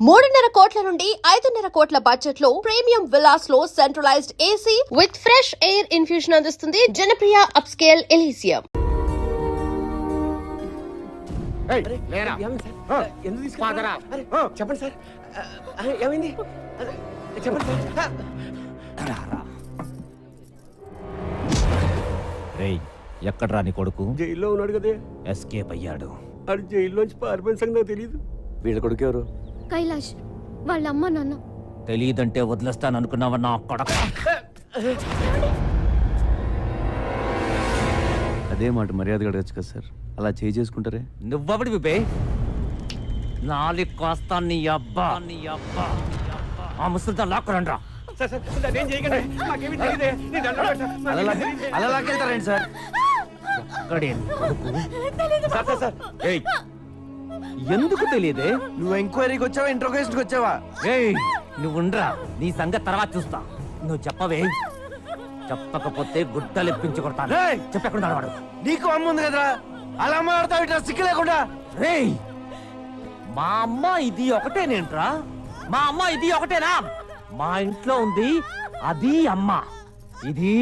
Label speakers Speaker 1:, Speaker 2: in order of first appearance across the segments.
Speaker 1: 3.5 కోట్ల నుండి 5.5 కోట్ల బడ్జెట్ లో ప్రీమియం విల్లాస్ లో centralised AC with fresh air infusion అందిస్తుంది జనప్రియ అప్స్కేల్ ఎలీసియం.
Speaker 2: చెప్పండి సార్, ఏమైంది చెప్పండి సార్.
Speaker 3: రేయ్, ఎక్కడ్రా నీ కొడుకు?
Speaker 2: జైల్లో ఉన్నాడు కదే.
Speaker 3: ఎస్కేప్ అయ్యాడు.
Speaker 2: అది జైల్లోంచి పారిపోయిన సంగతి నాకు తెలియదు. వీళ్ళ కొడుకు ఎవరు?
Speaker 4: కైలాష్ వాళ్ళ అమ్మ నాన్న.
Speaker 3: తెలీదంటే వదిలేస్తాను అనుకున్నావా నా కొడక?
Speaker 5: అదే మాట మర్యాదగా అడగచ్చు కదా సార్, అలా చేసుకుంటారే.
Speaker 3: నువ్వబడి విపే నాలి కాస్తా నీ అబ్బా ఆ ముసలితో లాక్కురండ్రా.
Speaker 5: అలా లాక్కెళ్తారండి సార్.
Speaker 3: ఎందుకు తెలియదే?
Speaker 5: నువ్వు ఎంక్వైరీకి వచ్చావా, ఇంట్రోగేషన్కి వచ్చావా?
Speaker 3: నువ్వుండ్రా, నీ సంగతి తర్వాత చూస్తా. నువ్వు చెప్పవే, చెప్పకపోతే గుడ్డలు ఇప్పించి కొడతాను. చెప్పకుండా వాడు.
Speaker 5: నీకు అమ్మ ఉంది కదరా, అలా మాట్లాడతావు ఇట్లా సిక్కు లేకుండా.
Speaker 3: రేయ్, మా అమ్మ ఇది ఒకటేనేంట్రా? మా అమ్మ ఇది ఒకటేనా? మా ఇంట్లో ఉంది అది అమ్మ, ఇది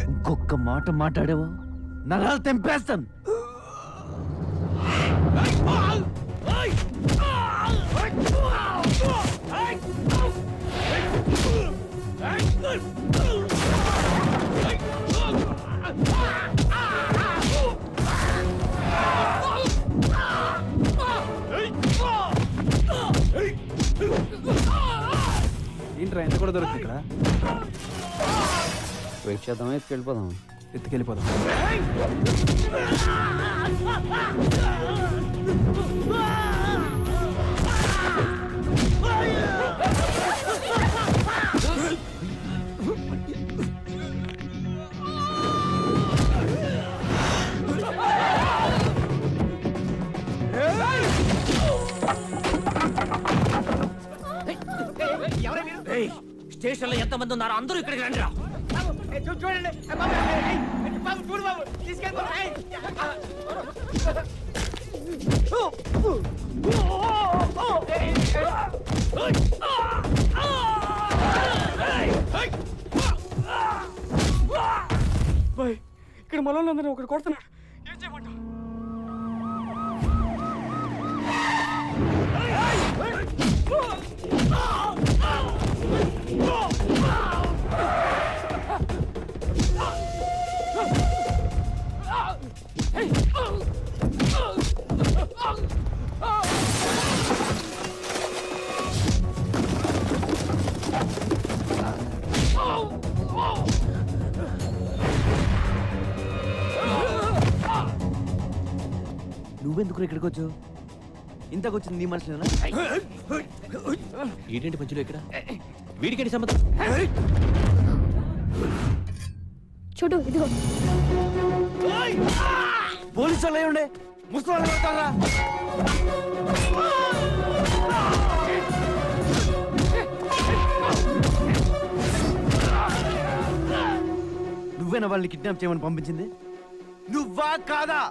Speaker 5: ఇంకొక మాట మాట్లాడావా నరాలు తెంపేస్తాను. ఏంట్రా ఎంత కూడా దొరుకుతుంది ఇక్కడ? వెయిట్ చేద్దామా, ఎత్తుకెళ్ళిపోదాం? ఎత్తుకెళ్ళిపోదాం.
Speaker 3: స్టేషన్ లో ఎంత మంది ఉన్నారో అందరూ ఇక్కడికి రండి.
Speaker 2: చూడండి బాబు, చూడు బాబు, ఇక్కడ మనోళ్ళందరూ ఒకటి కొడుతున్నాడు. ఏం చేయమంటావు?
Speaker 5: నువ్వెందుకు ఇక్కడికి వచ్చావు? ఇంతకొచ్చింది నీ మనుషులేనా?
Speaker 6: ఏంటి మధ్యలో ఇక్కడ? వీడికేంటి సంబంధం?
Speaker 4: చూడు ఇదిగో.
Speaker 5: పోలీసు వాళ్ళు ఉండే ముసలి పెడతారా? నువ్వేనా వాళ్ళని కిడ్నాప్ చేయమని పంపించింది? నువ్వా కాదా?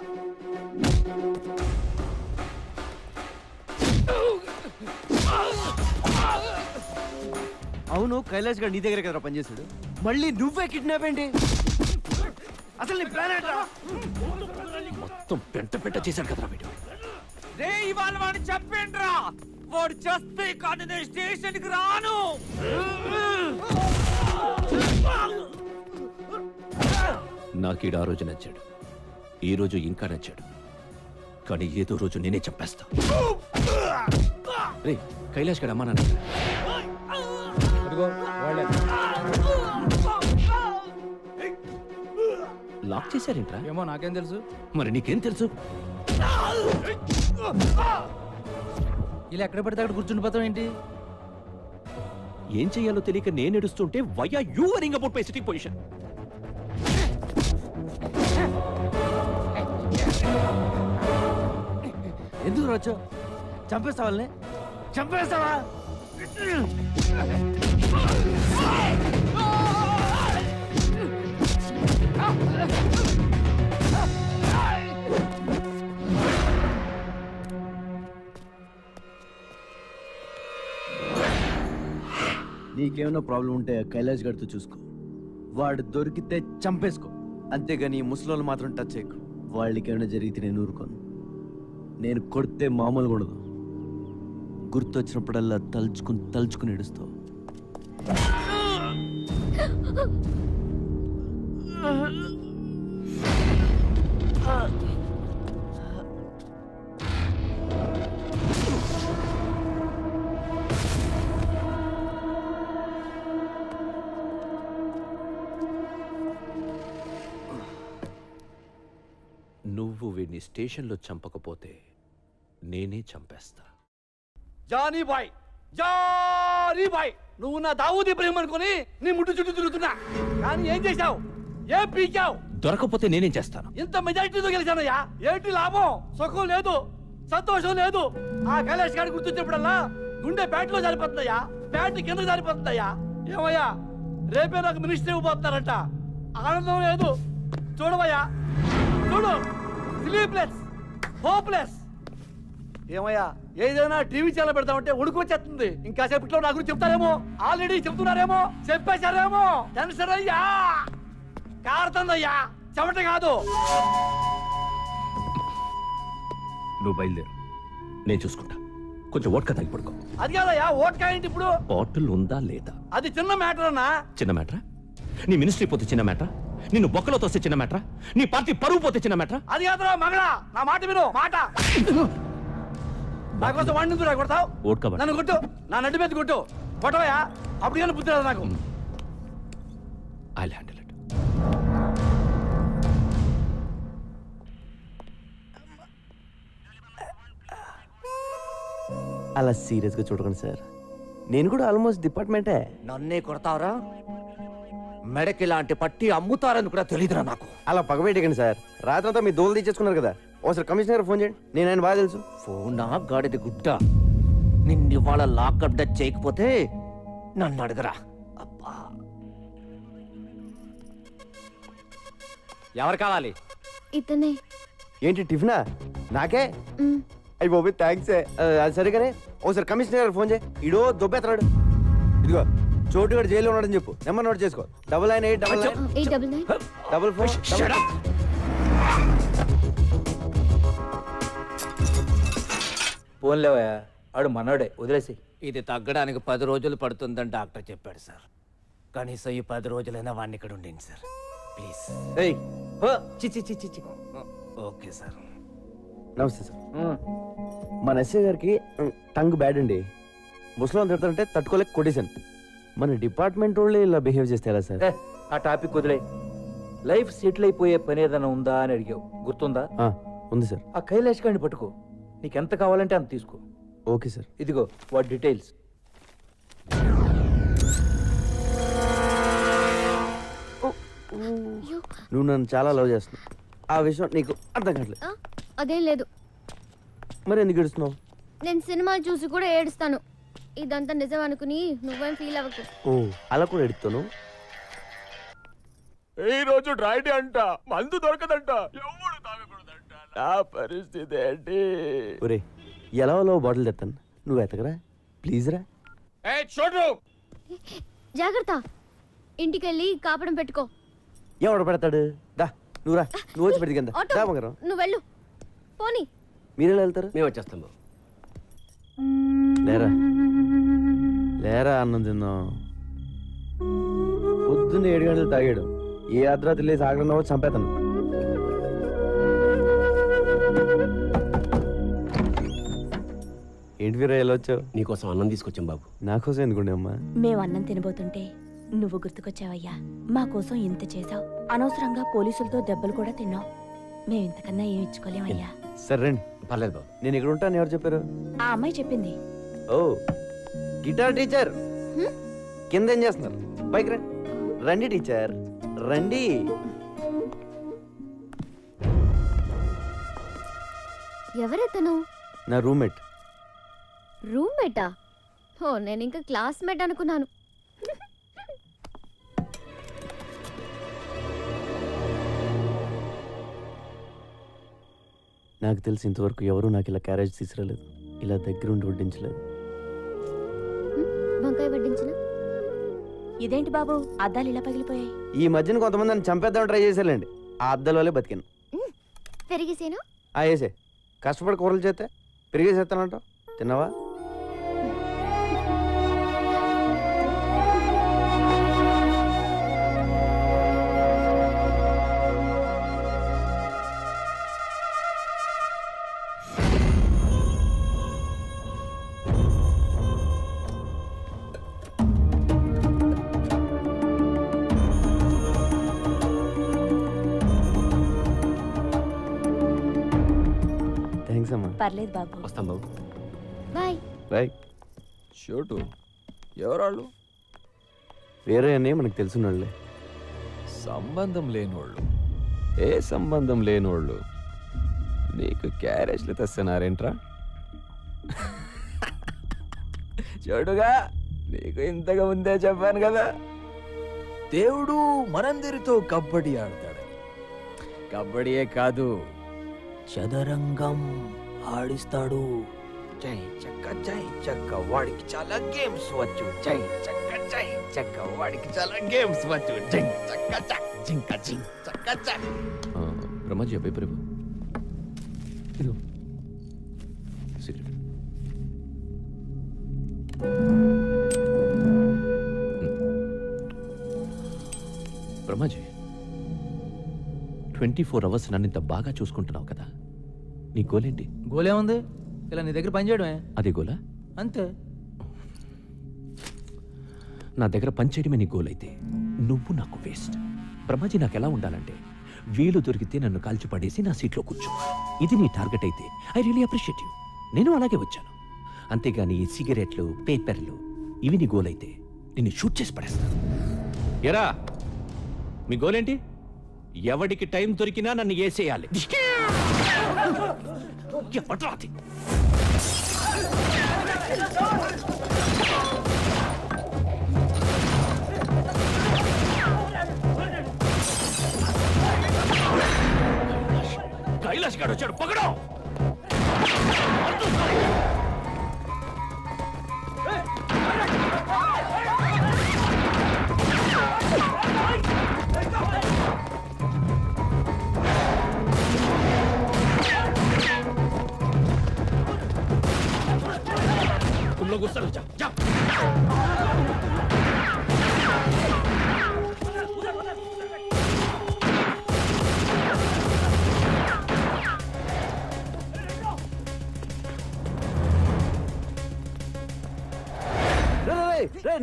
Speaker 5: అవును, కైలాష్ గారు నీ దగ్గర కదా పనిచేశాడు, మళ్ళీ నువ్వే కిడ్నాప్ ఏంటి? అసలు నీ ప్లాన్ ఏంట్రా?
Speaker 6: మొత్తం పెంట చేశాడు కదరా వీడు.
Speaker 3: రే, ఇవాళ వాడిని చెప్పేంట్రా? వాడు చేస్తే కానీ నేను స్టేషన్ కి రాను.
Speaker 6: నాకీడు ఆ రోజు నచ్చాడు, ఈ రోజు ఇంకా నచ్చాడు, కానీ ఏదో రోజు నేనే చంపేస్తా. రే, కైలాష్ గడ అమ్మా నాన్న లాక్ చేశారేంట్రా?
Speaker 5: ఏమో నాకేం తెలుసు.
Speaker 6: మరి నీకేం తెలుసు?
Speaker 5: ఇలా ఎక్కడ పడితే అక్కడ కూర్చుండిపోతాం ఏంటి?
Speaker 6: ఏం చెయ్యాలో తెలియక నేను ఏడుస్తుంటే why are you worrying about my sitting position?
Speaker 5: ఎందుకు రాచో? చంపేస్తావా? చంపేస్తావా? నీకేమైనా ప్రాబ్లం ఉంటే కైలాష్ గడితో చూసుకో. వాడు దొరికితే చంపేసుకో, అంతేగాని ఈ ముసలోళ్ళు మాత్రం టచ్ చేయకు. వాళ్ళకి ఏమైనా జరిగితే నేను ఊరుకోను. నేను కొడితే మామూలుగా ఉండదు. గుర్తొచ్చినప్పుడల్లా తలుచుకుని ఏడుస్తావు.
Speaker 6: నువ్వు వీడిని స్టేషన్లో చంపకపోతే నేనే చంపేస్తా.
Speaker 2: జానీ బాయ్, నువ్వు నా దావూద్ ఇబ్రహీం అనుకుని నీ ముట్టు చుట్టూ తిరుగుతున్నా, కానీ ఏం చేశావు? ఏం పీకావు?
Speaker 6: దొరకపోతే నేనేం చేస్తాను?
Speaker 2: ఇంత మెజారిటీతో గెలిచానయ్యా. ఏంటి లాభం? సుఖం లేదు, సంతోషం లేదు. ఆ కైలాష్ గారి గుర్తొచ్చినప్పుడల్లా గుండె బ్యాట్లో జారిపోతుందయ్యా, బ్యాట్ కింద జారిపోతుందయ్యా. ఏమయ్యా, రేపే నాకు మినిస్ట్రీ ఇవ్వబోతున్నారంట. ఆనందం లేదు. చూడవయ్యా, చూడు, స్లీప్లెస్, హోప్లెస్. ఏమయ్యా, ఏదైనా టీవీ ఛానల్ పెడతామంటే ఉడుకొచ్చేస్తుంది. ఇంకా సేపట్లో నా గురించి చెప్తారేమో, ఆల్రెడీ చెప్తున్నారేమో, చెప్పేశారేమో. టెన్షన్ అయ్యా, కారుతుందయ్యా, చెమట కాదు.
Speaker 6: నువ్వు బయలుదేరు, నేను చూసుకుంటా. కొంచెం ఓట్కా తాగి పడుకో.
Speaker 2: అది కాదయ్యా, ఓట్కా ఏంటి ఇప్పుడు?
Speaker 6: బాటిల్ ఉందా లేదా?
Speaker 2: అది చిన్న మ్యాటర్ అన్నా.
Speaker 6: చిన్న మ్యాటరా? నీ మినిస్ట్రీ పోతే చిన్న మ్యాటరా? నిన్ను బొక్కలో తోస్తే చిన్న మ్యాటరా? నీ పార్టీ పరువు పోతే చిన్న మ్యాటరా?
Speaker 2: అది కాదురా మగడా, నా మాట విను, మాట. నా కోసం వాడిని ఎందుకు కొడతావు?
Speaker 6: ఓట్కా పట్టు.
Speaker 2: నన్ను కొట్టు, నా నడ్డి మీద కొట్టు, కొట్టవయ్యా. అప్పుడు కానీ బుద్ధి రాదు నాకు.
Speaker 6: I'll handle it.
Speaker 5: అలా సీరియస్ గా చూడకండి సార్, నేను కూడా ఆల్మోస్ట్ డిపార్ట్మెంటే.
Speaker 3: నన్నే కొడతావరా? మెడకి ఇలాంటి పట్టి అమ్ముతారని కూడా తెలియదురా నాకు.
Speaker 5: అలా పగబెట్టకండి సార్, రాత్రంతా మీ దోలు తీసేసుకున్నారు కదా. ఒకసారి కమిషనర్ ఫోన్ చేయండి, నేను ఆయన బాగా తెలుసు.
Speaker 3: ఫోనా గాడిది గుడ్డ, నిన్ను ఇవాళ లాకప్ డచ్ చేయకపోతే నన్ను అడగరా. అబ్బా, ఎవరు కావాలి?
Speaker 4: ఇతనే.
Speaker 5: ఏంటి టిఫినా? నాకే? అయ్యి బాబు థ్యాంక్స్. అది సరిగానే ఒకసారి కమిషనర్ గారు ఫోన్ చేయి, ఇడో దొబ్బెత్తరాడు. ఇదిగో చోటుగాడు జైల్లో ఉన్నాడని చెప్పు, నెంబర్ నోట్ చేసుకో. 99889944.
Speaker 7: పోన్లేవయ్యా, ఆడు మనోడే, వదిలేసి.
Speaker 3: ఇది తగ్గడానికి 10 రోజులు పడుతుందని డాక్టర్ చెప్పాడు సార్. కనీసం ఈ 10 రోజులైనా వాడిని ఇక్కడ ఉండండి సార్, ప్లీజ్.
Speaker 5: ఏయ్
Speaker 3: ఓకే సార్.
Speaker 5: నమస్తే సార్. మన ఎస్ఐ గారికి టంగ్ బ్యాడ్ అండి. ముసలం తిడతారంటే తట్టుకోలేక కొట్టేశాను. మన డిపార్ట్మెంట్ వాళ్ళే ఇలా బిహేవ్ చేస్తే ఎలా సార్?
Speaker 7: ఆ టాపిక్ వదిలే. లైఫ్ సెటిల్ అయిపోయే పని ఏదైనా ఉందా అని అడిగావు, గుర్తుందా?
Speaker 5: ఉంది సార్.
Speaker 7: ఆ కైలాష్ గారిని పట్టుకో, నీకెంత కావాలంటే అంత తీసుకో.
Speaker 5: Okay sir.
Speaker 7: ఇదిగో వాటి డీటెయిల్స్.
Speaker 5: నువ్వు నన్ను చాలా లవ్ చేస్తున్నావు, ఆ విషయం నీకు అర్థం కావట్లేదు.
Speaker 4: అదేం లేదు,
Speaker 5: మరి ఎందుకు ఏడుస్తున్నావు?
Speaker 4: నేను సినిమాలు చూసి కూడా ఏడుస్తాను. ఇదంతా నిజం అనుకుని నువ్వేం ఫీల్ అవ్వకు.
Speaker 5: ఓ అలా కూడా ఎడుతాను.
Speaker 2: ఈ రోజు డ్రైడే అంట, మందు దొరకదంట, ఎవడు తాగకూడదంట. నా పరిస్థితి ఏంటి?
Speaker 5: ఒరే ఎలా బాటిల్ తెస్తాను, నువ్వు ఎతకరా ప్లీజ్ రా.
Speaker 2: చూడు,
Speaker 4: జాగ్రత్త, ఇంటికెళ్ళి కాపడం పెట్టుకో.
Speaker 5: ఎవడు పెడతాడు? దా నువ్వు రా, నువ్వు వచ్చి పెడితే కింద.
Speaker 4: ఆటో,
Speaker 5: దా బంగారం.
Speaker 4: నువ్వు వెళ్ళు. పోనీ.
Speaker 5: మీరెలా వెళ్తారు?
Speaker 2: మేము వచ్చేస్తాం.
Speaker 5: లేరా లేరా, అన్నం తిందాం. పొద్దున్న 7 గంటలు తాగాడు, ఏ అర్ధరాత్రి లేసి ఆగడం చంపేతాను. ఏంటి వీరా ఎలా వచ్చావు?
Speaker 2: నీకోసం అన్నం తీసుకొచ్చాం బాబు.
Speaker 5: నా కోసం ఎందుకుండే అమ్మా?
Speaker 8: మేము అన్నం తినబోతుంటే నువ్వు గుర్తుకొచ్చావయ్యా. మా కోసం ఇంత చేసావు, అనవసరంగా పోలీసులతో దెబ్బలు కూడా తిన్నావు. మేము ఇంతకన్నా ఏమి ఇచ్చుకోలేమయ్యా.
Speaker 5: సరే రండి.
Speaker 2: పర్లేదు బాబు.
Speaker 5: నేను ఇక్కడ ఉంటాను, ఎవరు చెప్పారు?
Speaker 8: ఆ అమ్మాయి చెప్పింది.
Speaker 5: ఓ గిటార్ టీచర్, కింద ఏం చేస్తున్నారు? పైకి రండి. రండి టీచర్ రండి.
Speaker 4: ఎవరెతను?
Speaker 5: నా రూమ్మేట్.
Speaker 4: రూమ్మేటా? ఓ, నేను ఇంకా క్లాస్మేట్ అనుకున్నాను.
Speaker 5: నాకు తెలిసి ఇంతవరకు ఎవరూ నాకు ఇలా క్యారేజ్ తీసుకురాలేదు, ఇలా దగ్గరుండి వడ్డించలేదు.
Speaker 4: వంకాయ వడ్డించిన?
Speaker 8: ఇదేంటి బాబు అద్దాలు ఇలా పగిలిపోయాయి?
Speaker 5: ఈ మధ్యన కొంతమంది నన్ను చంపేద్దామని ట్రై చేశారండి. ఆ అద్దాల వల్లే బతికాను.
Speaker 4: పెరిగేసేను.
Speaker 5: వేసే కష్టపడి కూరలు చేస్తే పెరిగేసేస్తానంట. తిన్నావా? థ్యాంక్స్ అమ్మా.
Speaker 8: పర్లేదు బాబు.
Speaker 6: వస్తాం బాబు.
Speaker 4: బాయ్.
Speaker 5: బాయ్.
Speaker 6: షూటు ఎవరాళ్ళు?
Speaker 5: వేరే అని మనకు తెలుసున్నాళ్ళే.
Speaker 6: సంబంధం లేనోళ్ళు. ఏ సంబంధం లేనోళ్ళు నీకు క్యారేజ్లు తెస్తున్నారేంట్రా? చెడుగా నీకు ఇంతగా ముందే చెప్పాను కదా, దేవుడు మనందరితో కబడ్డీ ఆడతాడని. కబడ్డీయే కాదు, చదరంగం ఆడిస్తాడు. జై చక్క వాడికి చాలా గేమ్స్ వచ్చు. జై చక్క వాడికి చాలా గేమ్స్ వచ్చు. జై చక్క చక్క. బ్రహ్మాజీ ఆ పేపర్ ఇవ్వు. ఇదిగో సిగరెట్. బ్రహ్మాజీ 24 hours నన్ను ఇంత బాగా చూసుకుంటున్నావు కదా, నీ గోలేంటి?
Speaker 2: గోలే ఉంది, ఇలా నీ దగ్గర పని చేయడమే.
Speaker 6: అదే గోలా?
Speaker 2: అంతే.
Speaker 6: నా దగ్గర పనిచేయడమే నీ గోల్ అయితే నువ్వు నాకు వేస్ట్. బ్రహ్మాజీ నాకు ఎలా ఉండాలంటే, వీలు దొరికితే నన్ను కాల్చి పడేసి నా సీట్లో కూర్చో. ఇది నీ టార్గెట్ అయితే ఐ రియలీ అప్రిషియేట్ యూ. నేను అలాగే వచ్చాను. అంతేగాని ఈ సిగరెట్లు, పేపర్లు ఇవి నీ గోల్ అయితే నిన్ను షూట్ చేసి పడేస్తాను. ఎరా మీ గోలేంటి? ఎవడికి టైం దొరికినా నన్ను ఏసేయాలి. ఎవడ్రాది? కైలాష్ గారు వచ్చాడు, పగడం. तुम लोग उस तरफ जाओ, जाओ।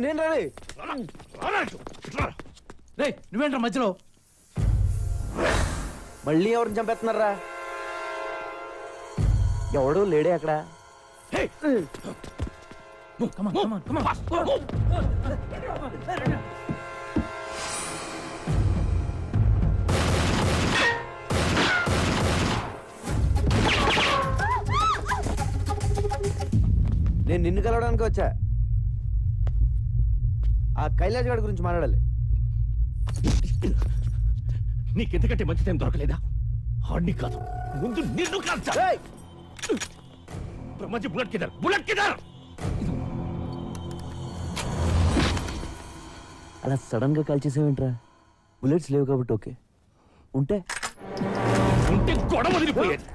Speaker 5: నేను రే
Speaker 2: రే నువ్వేంట్రా మధ్యలో?
Speaker 5: మళ్ళీ ఎవరిని చంపేస్తున్నారా? ఎవడు లేడే అక్కడ? నేను నిన్ను కలవడానికి వచ్చా. ఆ కైలాష్ గారి గురించి మాట్లాడాలి.
Speaker 6: నీకెందుకంటే మంచి టైం దొరకలేదా? హార్డ్ని కాదు, ముందు నిన్ను కాల్చా. బ్రహ్మాజీ బుల్లెట్ కిదర్, బుల్లెట్ కిదర్.
Speaker 5: అలా సడన్ గా కాల్చేసేవేంట్రా? బుల్లెట్స్ లేవు కాబట్టి ఓకే, ఉంటే
Speaker 6: గొడవ వదిలిపోయేది.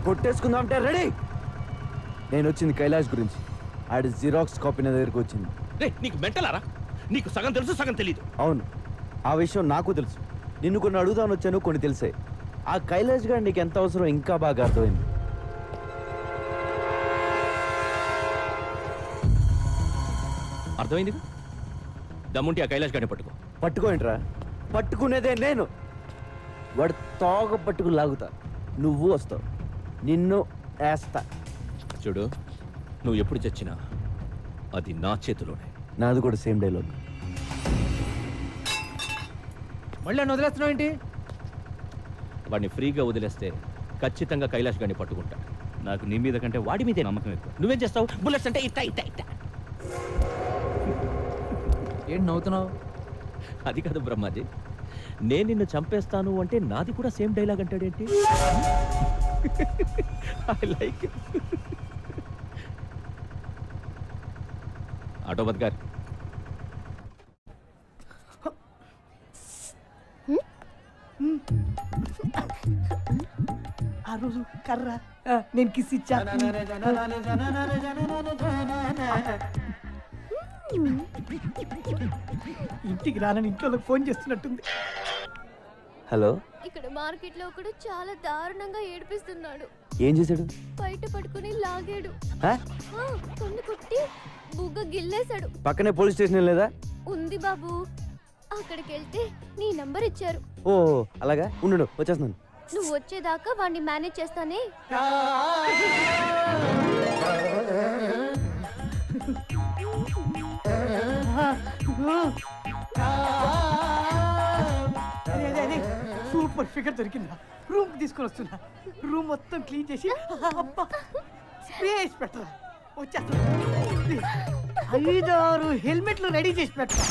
Speaker 5: కొట్టేసుకుందామంటే రెడీ. నేను వచ్చింది కైలాష్ గురించి. ఆడి జిరాక్స్ కాపీ నా దగ్గరికి వచ్చింది.
Speaker 6: నీకు మెంటలారా? నీకు సగం తెలుసు, సగం తెలీదు.
Speaker 5: అవును, ఆ విషయం నాకు తెలుసు. నిన్ను కొన్ని అడుగుదామని వచ్చాను, కొన్ని తెలిసాయి. ఆ కైలాష్ గారు నీకు ఎంత అవసరం ఇంకా బాగా అర్థమైంది.
Speaker 6: అర్థమైంది? దమ్ముంటే ఆ కైలాష్ గారిని పట్టుకో.
Speaker 5: పట్టుకోండిరా, పట్టుకునేదే నేను. వాడు తోక పట్టుకు లాగుతా, నువ్వు వస్తావు, నిన్ను వేస్తా.
Speaker 6: చూడు, నువ్వు ఎప్పుడు చచ్చినా అది నా చేతిలోనే.
Speaker 5: నాది కూడా సేమ్ డైలాగ్.
Speaker 2: మళ్ళీ నన్ను వదిలేస్తున్నావు ఏంటి?
Speaker 6: వాడిని ఫ్రీగా వదిలేస్తే ఖచ్చితంగా కైలాష్ గారిని పట్టుకుంటా. నాకు నీ మీద కంటే వాడి మీదే నమ్మకం ఎక్కువ. నువ్వేం చేస్తావు? బుల్లెట్స్ అంటే ఇట్ట ఇట్ట ఇట్ట.
Speaker 2: ఏంటి నవ్వుతున్నావు?
Speaker 6: అది కాదు బ్రహ్మాజీ, నేను నిన్ను చంపేస్తాను అంటే నాది కూడా సేమ్ డైలాగ్ అంటాడేంటి? ఐ లైక్ ఆటోమత్ గారు.
Speaker 2: ఆ రోజు కర్ర నేను కిస్ ఇచ్చా. ఇంటికి రానని ఇంట్లో ఫోన్ చేస్తున్నట్టుంది.
Speaker 5: హలో,
Speaker 4: ఇక్కడ మార్కెట్ లో ఒకడు చాలా దారుణంగా ఏడిపిస్తున్నాడు.
Speaker 5: ఏం చేశాడు?
Speaker 4: బయట పట్టుకుని లాగాడు.
Speaker 5: హ?
Speaker 4: కన్ను కొట్టి బుగ్గ గిల్లేశాడు.
Speaker 5: పక్కనే పోలీస్ స్టేషన్ లేదా?
Speaker 4: ఉంది బాబు. అక్కడికి వెళ్తే నీ నంబర్ ఇచ్చారు.
Speaker 5: ఓ అలాగా, ఉండు వచ్చేస్తున్నాను.
Speaker 4: నువ్వు వచ్చేదాకా వాడిని మేనేజ్ చేస్తానే.
Speaker 2: సూపర్ ఫిగర్ దొరికిందా? రూమ్ తీసుకొని వస్తున్నా. రూమ్ మొత్తం క్లీన్ చేసి అబ్బా స్పేస్ పెట్టరా. వచ్చేస్తా. 5-6 హెల్మెట్లు రెడీ చేసి పెట్టరా.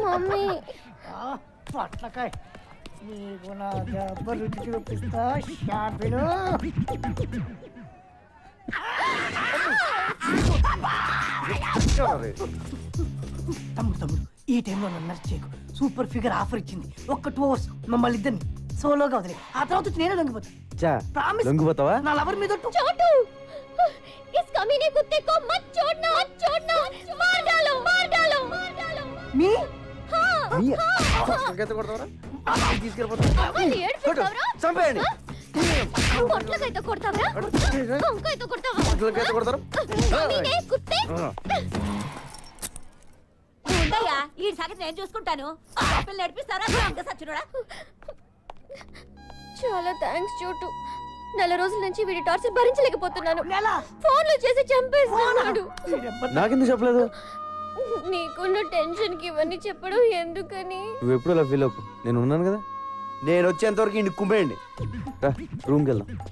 Speaker 4: మమ్మీ
Speaker 2: పట్లకాయ నీకు నా దెబ్బ రుచి చూపిస్తా. షాపిలు తమ్ముడు ఈ టైంలో నన్ను నర్స్ చేయకు. సూపర్ ఫిగర్ ఆఫర్ ఇచ్చింది. ఒక్క 2 hours మమ్మల్ని ఇద్దరిని సోలోగా వదిలే. ఆ తర్వాత వచ్చి నేనే లొంగిపోతా. ప్రామిస్.
Speaker 5: లొంగిపోతావా?
Speaker 2: నా లవర్ మీద ఒట్టు.
Speaker 4: छोटू इस कमीने कुत्ते को मत छोड़ना, मार डालो, मार डालो, मार डालो.
Speaker 2: మీ
Speaker 4: మళ్ళీ ఏడ్పిస్తావురా?
Speaker 5: చంపేయండి.
Speaker 4: కొట్లకైతే కొడతావరా? కొంకైతే కొడతావా? కమీనే కుత్తే.
Speaker 8: ఉండయ్యా, ఈ సంగతి నేను చూసుకుంటాను. పిల్లలు నడిపిస్తారా సచ్చుడా?
Speaker 4: చాలా థ్యాంక్స్ చోటు. 4 రోజుల నుంచి వీడి టార్చర్ భరించలేకపోతున్నాను.
Speaker 2: నెల
Speaker 4: ఫోన్లో చేసి చంపేస్తున్నాడు.
Speaker 5: నాకెందుకు చెప్పలేదు?
Speaker 4: నీకున్న టెన్షన్ కి ఇవన్నీ చెప్పడం ఎందుకని?
Speaker 5: నువ్వు ఎప్పుడు అలా ఫీల్ అవ్వకు, నేను ఉన్నాను కదా. నేను వచ్చేంత వరకు ఇంటికి కుమ్మేయండి. రూమ్కి వెళ్దాం.